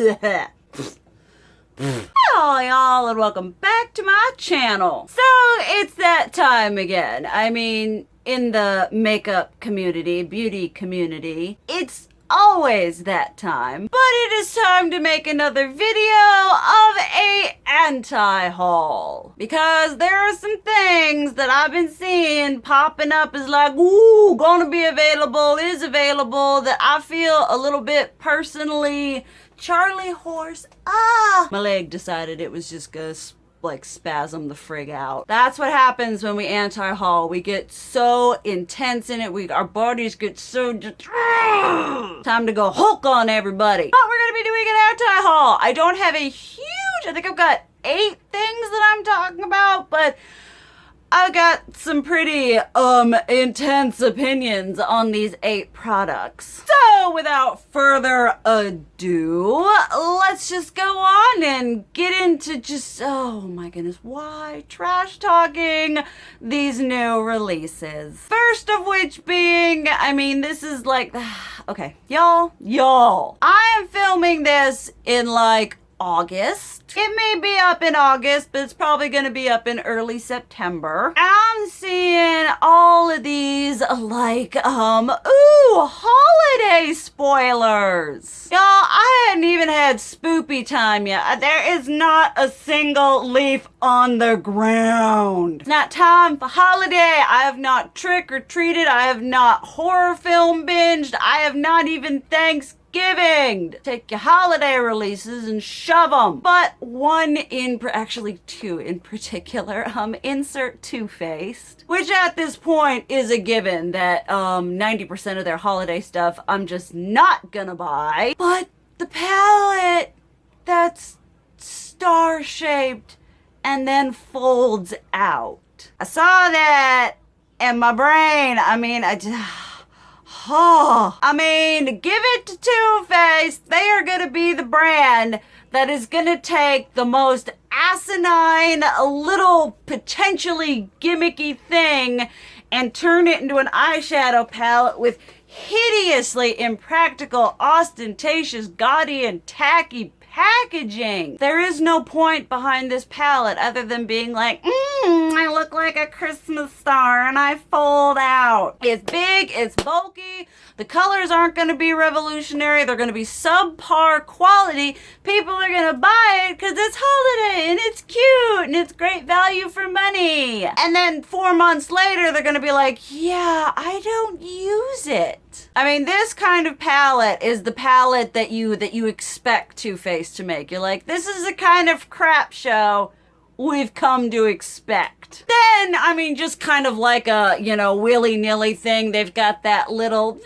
Hello y'all and welcome back to my channel. So it's that time again. I mean, in the makeup community, beauty community, it's always that time. But it is time to make another video of a anti-haul. Because there are some things that I've been seeing popping up as like, ooh, gonna be available, is available, that I feel a little bit personally Charlie horse. My leg decided it was just gonna like spasm the frig out. That's what happens when we anti-haul. We get so intense in it. Our bodies get so time to go Hulk on everybody. But we're gonna be doing an anti-haul. I don't have a huge, I think I've got 8 things that I'm talking about, but I've got some pretty intense opinions on these 8 products. So without further ado, let's just go on and get into just, oh my goodness, why trash talking these new releases. First of which being, I mean, this is like, okay, y'all, I am filming this in like August. It may be up in August, but it's probably going to be up in early September. I'm seeing all of these like, holiday spoilers. Y'all, I hadn't even had spoopy time yet. There is not a single leaf on the ground. It's not time for holiday. I have not trick-or-treated. I have not horror film binged. I have not even Thanksgiving. Take your holiday releases and shove them. But actually 2 in particular, insert Too Faced, which at this point is a given that 90% of their holiday stuff I'm just not gonna buy. But the palette that's star-shaped and then folds out. I saw that and my brain, give it to Too Faced. They are going to be the brand that is going to take the most asinine, little potentially gimmicky thing and turn it into an eyeshadow palette with hideously impractical, ostentatious, gaudy, and tacky packaging. There is no point behind this palette other than being like, I look like a Christmas star and I fold out. It's big, it's bulky, the colors aren't going to be revolutionary, they're going to be subpar quality. People are going to buy it because it's holiday and it's cute and it's great value for money. And then 4 months later, they're going to be like, yeah, I don't use it. I mean, this kind of palette is the palette that you expect Too Faced to make. You're like, this is the kind of crap show we've come to expect. Then, I mean, just kind of like a, willy-nilly thing. They've got that little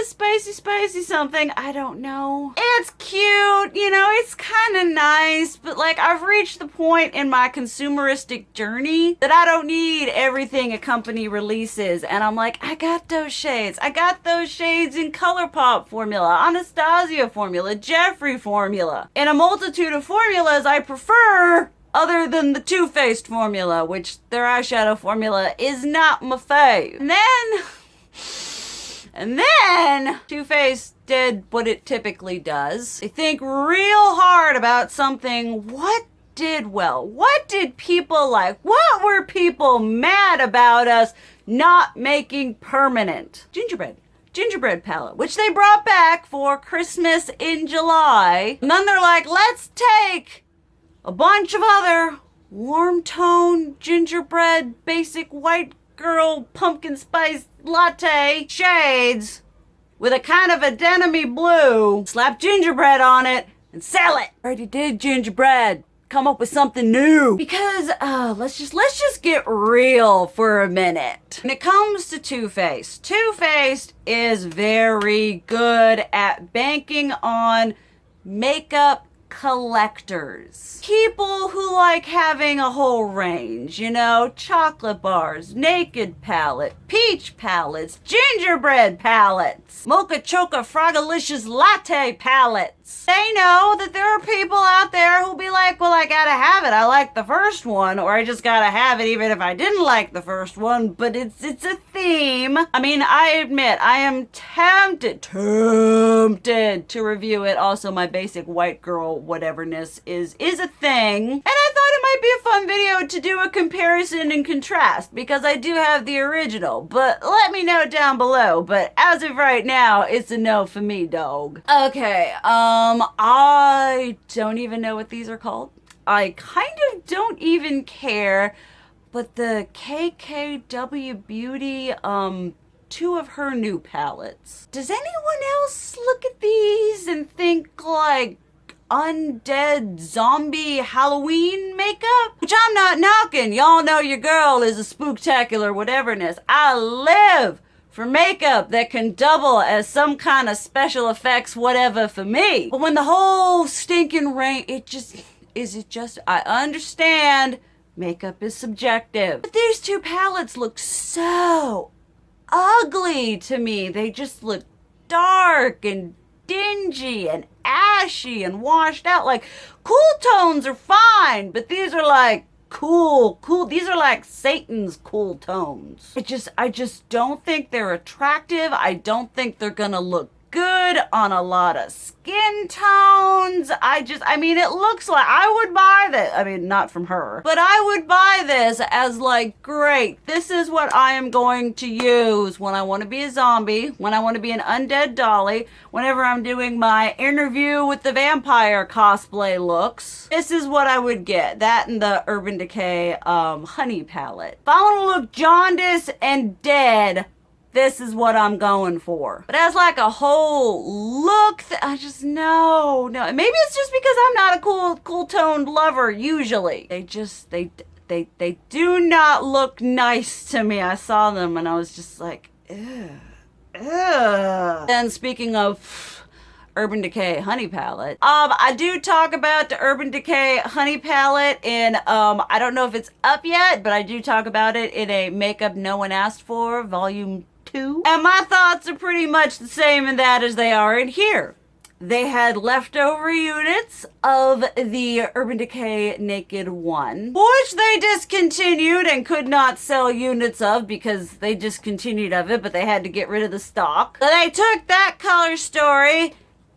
spicy something. I don't know. It's cute, it's kind of nice, but like I've reached the point in my consumeristic journey that I don't need everything a company releases. And I'm like, I got those shades. I got those shades in ColourPop formula, Anastasia formula, Jeffree formula, and a multitude of formulas I prefer other than the Too Faced formula, which their eyeshadow formula is not my fave. And then Too Faced did what it typically does. They think real hard about something. What did well? What did people like? What were people mad about us not making permanent? Gingerbread palette, which they brought back for Christmas in July. And then they're like, let's take a bunch of other warm tone gingerbread basic white girl pumpkin spice latte shades with a kind of a denim-y blue, slap gingerbread on it and sell it. Already did gingerbread. Come up with something new. Because let's just get real for a minute. When it comes to Too Faced, Too Faced is very good at banking on makeup collectors. People who like having a whole range, chocolate bars, naked palette, peach palettes, gingerbread palettes, mocha choca frogalicious latte palettes. palettes. They know that there are people out there who'll be like, well, I gotta have it. I like the first one, or I just gotta have it even if I didn't like the first one, but it's a theme. I mean, I admit, I am tempted to review it. Also, my basic white girl whateverness is a thing. And I thought it might be a fun video to do a comparison and contrast, because I do have the original, but let me know down below. But as of right now, it's a no for me, dog. Okay, I don't even know what these are called. I kind of don't even care, but the KKW Beauty, two of her new palettes. Does anyone else look at these and think like undead zombie Halloween makeup? Which I'm not knocking. Y'all know your girl is a spooktacular whateverness. I live for makeup that can double as some kind of special effects whatever for me. But when the whole stinking rain, I understand makeup is subjective. But these two palettes look so ugly to me. They just look dark and dingy and ashy and washed out. Like, cool tones are fine, but these are like cool. These are like Satan's cool tones. I just don't think they're attractive. I don't think they're gonna look good on a lot of skin tones. I mean, it looks like I would buy this. I mean, not from her, but I would buy this as like, great, this is what I am going to use when I want to be a zombie, when I want to be an undead dolly, whenever I'm doing my interview with the vampire cosplay looks. This is what I would get. That and the Urban Decay honey palette. If I want to look jaundiced and dead, this is what I'm going for. But as like a whole look, I just, no. Maybe it's just because I'm not a cool toned lover usually. They do not look nice to me. I saw them and I was just like, ew. And speaking of Urban Decay honey palette, I do talk about the Urban Decay honey palette in, I don't know if it's up yet, but I do talk about it in a Makeup No One Asked For volume 2. And my thoughts are pretty much the same in that as they are in here. They had leftover units of the Urban Decay Naked 1, which they discontinued and could not sell units of because they discontinued of it, but they had to get rid of the stock. So they took that color story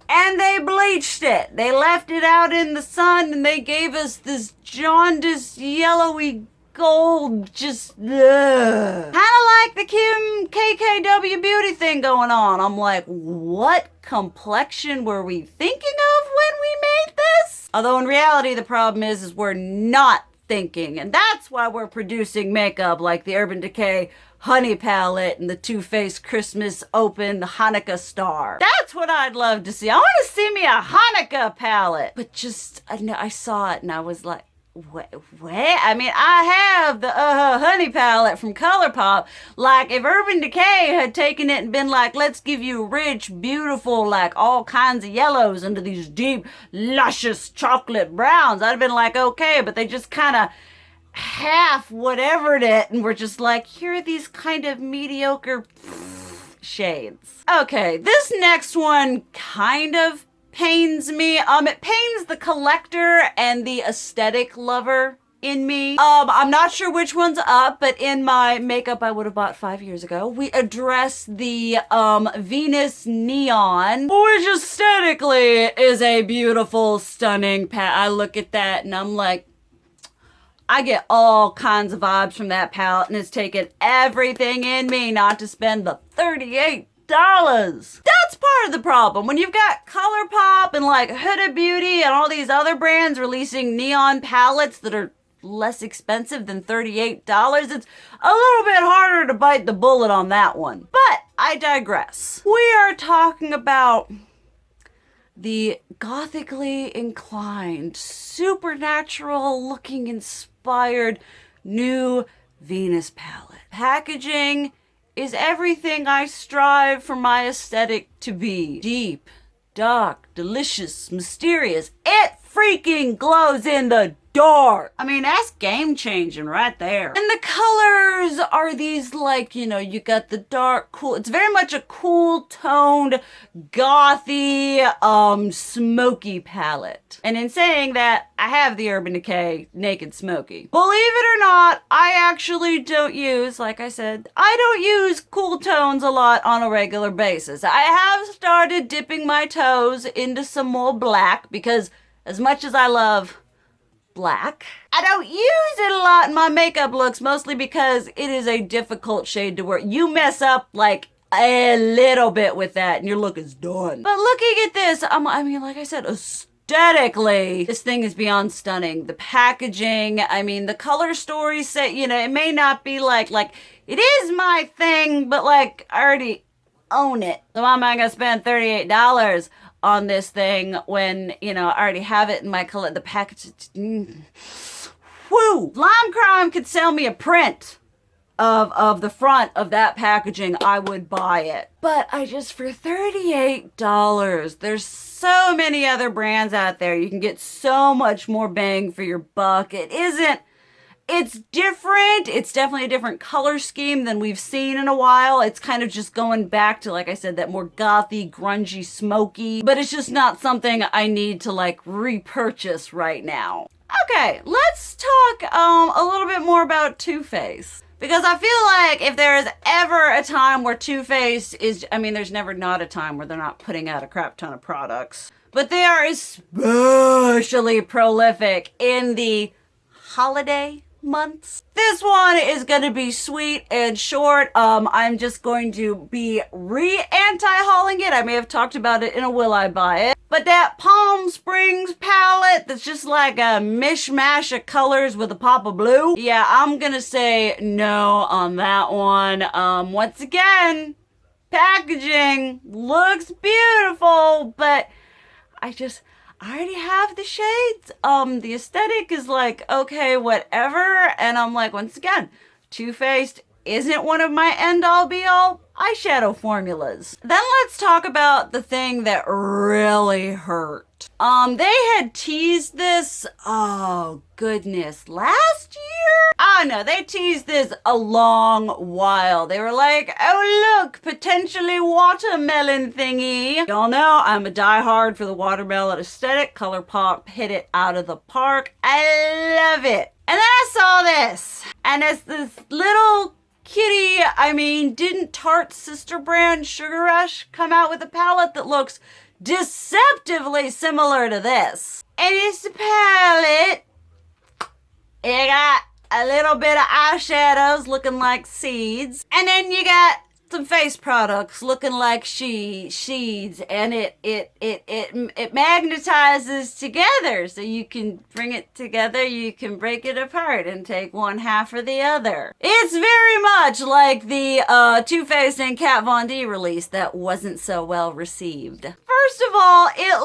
and they bleached it. They left it out in the sun and they gave us this jaundiced yellowy gold, just kind of like the KKW Beauty thing going on. I'm like, what complexion were we thinking of when we made this? Although in reality, the problem is we're not thinking, and that's why we're producing makeup like the Urban Decay honey palette and the Too Faced Christmas Open Hanukkah star. That's what I'd love to see. I want to see me a Hanukkah palette. But just, I saw it and I was like, what? I mean, I have the honey palette from ColourPop. Like, if Urban Decay had taken it and been like, let's give you rich, beautiful, like all kinds of yellows into these deep, luscious chocolate browns, I'd have been like, okay, but they just kind of half whatevered it and we're just like, here are these kind of mediocre shades. Okay, this next one kind of pains me. It pains the collector and the aesthetic lover in me. I'm not sure which one's up, but in my makeup I would have bought 5 years ago, we addressed the Venus Neon, which aesthetically is a beautiful, stunning palette. I look at that and I'm like, I get all kinds of vibes from that palette, and it's taken everything in me not to spend the $38. That's part of the problem. When you've got ColourPop and like HUZZAH Beauty and all these other brands releasing neon palettes that are less expensive than $38, it's a little bit harder to bite the bullet on that one. But I digress. We are talking about the gothically inclined, supernatural looking inspired new Venus palette. Packaging is everything I strive for my aesthetic to be. Deep, dark, delicious, mysterious. It freaking glows in the dark. I mean, that's game changing right there. And the colors are these, like, you know, you got the dark, cool. It's very much a cool toned, gothy, smoky palette. And in saying that, I have the Urban Decay Naked Smoky. Believe it or not, I actually don't use, like I said, I don't use cool tones a lot on a regular basis. I have started dipping my toes into some more black because as much as I love black, I don't use it a lot in my makeup looks, mostly because it is a difficult shade to wear. You mess up like a little bit with that and your look is done. But looking at this, I mean, like I said, aesthetically, this thing is beyond stunning. The packaging, I mean, the color story set, you know, it may not be like it is my thing, but like I already own it. So why am I gonna spend $38 on this thing when, you know, I already have it in my color, the package. Whoo! Lime Crime could sell me a print of the front of that packaging, I would buy it. But I just, for $38, there's so many other brands out there. You can get so much more bang for your buck. It's different. It's definitely a different color scheme than we've seen in a while. It's kind of just going back to, like I said, that more gothy, grungy, smoky. But it's just not something I need to like repurchase right now. Okay, let's talk a little bit more about Too Faced. Because I feel like if there is ever a time where Too Faced is, I mean, there's never not a time where they're not putting out a crap ton of products. But they are especially prolific in the holiday months. This one is going to be sweet and short. I'm just going to be anti-hauling it. I may have talked about it in a Will I Buy It. But that Palm Springs palette that's just like a mishmash of colors with a pop of blue. Yeah, I'm going to say no on that one. Once again, packaging looks beautiful, but I already have the shades. The aesthetic is like, okay, whatever. And I'm like, once again, Too Faced isn't one of my end-all be-all eyeshadow formulas. Then let's talk about the thing that really hurt. They had teased this, oh goodness, last year? Oh no, they teased this a long while. They were like, oh look, potentially watermelon thingy. Y'all know I'm a diehard for the watermelon aesthetic. ColourPop hit it out of the park. I love it. And then I saw this, and it's this little kitty, I mean, didn't Tarte's sister brand Sugar Rush come out with a palette that looks deceptively similar to this? And it's the palette. You got a little bit of eyeshadows looking like seeds. And then you got some face products looking like sheets, and it magnetizes together, so you can bring it together, you can break it apart and take one half or the other. It's very much like the Too Faced and Kat Von D release that wasn't so well received. First of all, it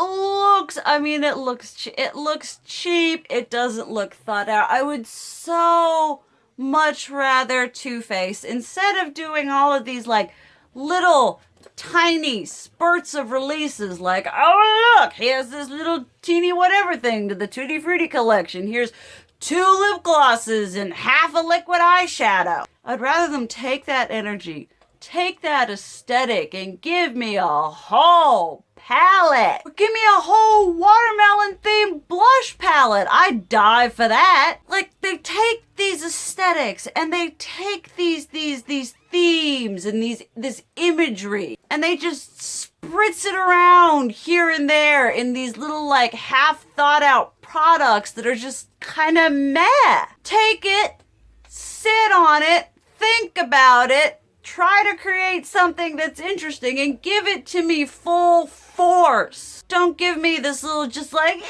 looks cheap. It doesn't look thought out. I would so much rather Too Faced, instead of doing all of these like little tiny spurts of releases, like, oh look, here's this little teeny whatever thing to the Tutti Frutti collection, here's 2 lip glosses and half a liquid eyeshadow. I'd rather them take that energy, take that aesthetic, and give me a whole palette. Or give me a whole watermelon themed blush palette. I'd die for that. Like, they take these aesthetics and they take these themes and this imagery, and they just spritz it around here and there in these little like half thought out products that are just kind of meh. Take it, sit on it, think about it, try to create something that's interesting, and give it to me full force. Don't give me this little just like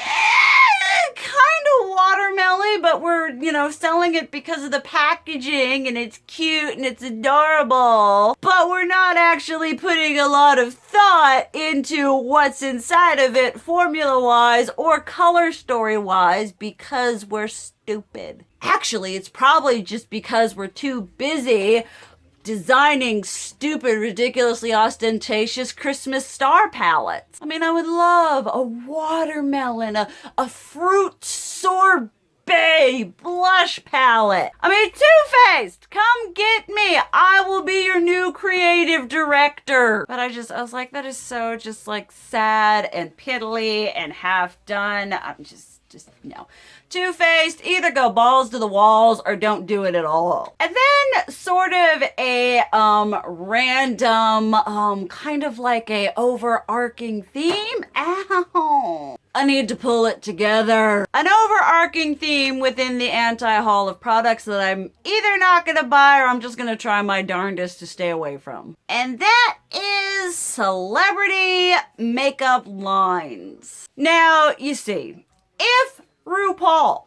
kind of watermelon, but we're, you know, selling it because of the packaging and it's cute and it's adorable, but we're not actually putting a lot of thought into what's inside of it formula wise or color story wise because we're stupid. Actually, it's probably just because we're too busy designing stupid, ridiculously ostentatious Christmas star palettes. I mean, I would love a watermelon, a fruit sorbet blush palette. I mean, Too Faced, come get me. I will be your new creative director. But I was like, that is so just like sad and piddly and half done. I'm just no. Too Faced, either go balls to the walls or don't do it at all. And then sort of a random, kind of like a overarching theme. Ow. I need to pull it together. An overarching theme within the anti-haul of products that I'm either not gonna buy or I'm just gonna try my darndest to stay away from. And that is celebrity makeup lines. Now, you see, if RuPaul,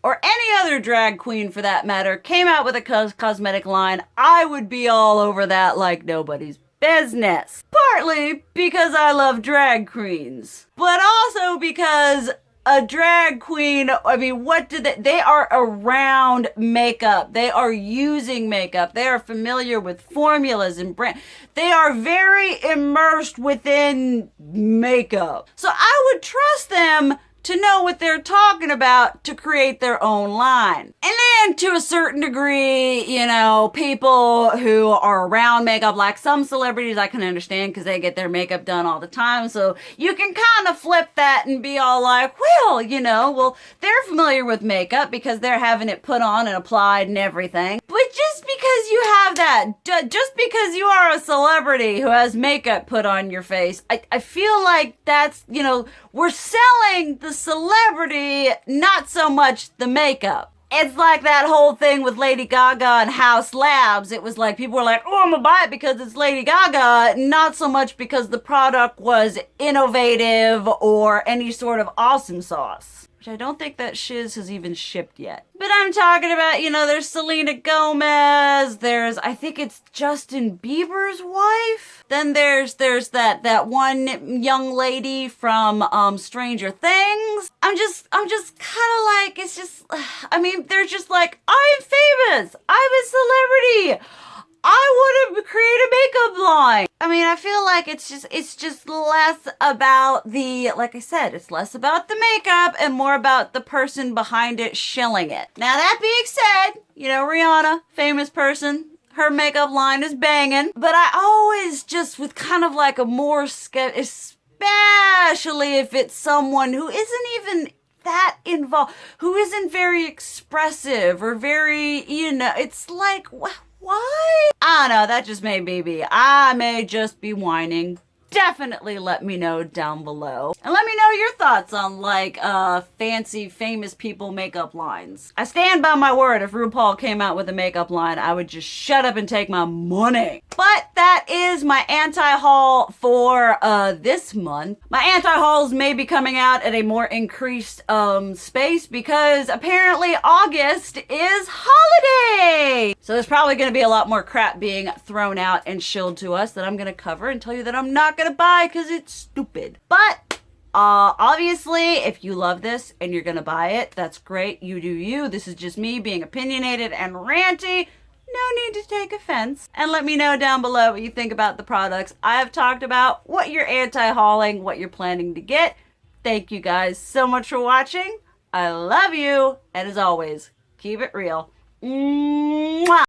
or any other drag queen for that matter, came out with a cosmetic line, I would be all over that like nobody's business. Partly because I love drag queens, but also because a drag queen, I mean, what do they are around makeup. They are using makeup. They are familiar with formulas and brand. They are very immersed within makeup. So I would trust them to know what they're talking about to create their own line. And then to a certain degree, you know, people who are around makeup, like some celebrities I can understand because they get their makeup done all the time. So you can kind of flip that and be all like, well, you know, well, they're familiar with makeup because they're having it put on and applied and everything. But just because you have that, just because you are a celebrity who has makeup put on your face, I feel like that's, you know, we're selling the celebrity, not so much the makeup. It's like that whole thing with Lady Gaga and House Labs. It was like, people were like, oh, I'm gonna buy it because it's Lady Gaga, not so much because the product was innovative or any sort of awesome sauce. Which I don't think that shiz has even shipped yet. But I'm talking about, you know, there's Selena Gomez, there's, I think it's Justin Bieber's wife. Then there's that one young lady from Stranger Things. I'm just kind of like, it's just, I mean, they're just like, I'm famous, I'm a celebrity, I want to create a makeup line. I mean, I feel like it's just less about the, like I said, it's less about the makeup and more about the person behind it shilling it. Now, that being said, you know, Rihanna, famous person, her makeup line is banging, but I always just with kind of like a more especially if it's someone who isn't even that involved, who isn't very expressive or very, you know, it's like, why? I don't know, that just may be me. I may just be whining. Definitely let me know down below. And let me know your thoughts on like fancy famous people makeup lines. I stand by my word, if RuPaul came out with a makeup line, I would just shut up and take my money. But that is my anti-haul for this month. My anti-hauls may be coming out at a more increased space because apparently August is holiday. So there's probably going to be a lot more crap being thrown out and shilled to us that I'm going to cover and tell you that I'm not gonna buy because it's stupid. But obviously, if you love this and you're gonna buy it, that's great. You do you. This is just me being opinionated and ranty. No need to take offense. And let me know down below what you think about the products I have talked about, what you're anti-hauling, what you're planning to get. Thank you guys so much for watching. I love you. And as always, keep it real. Mwah!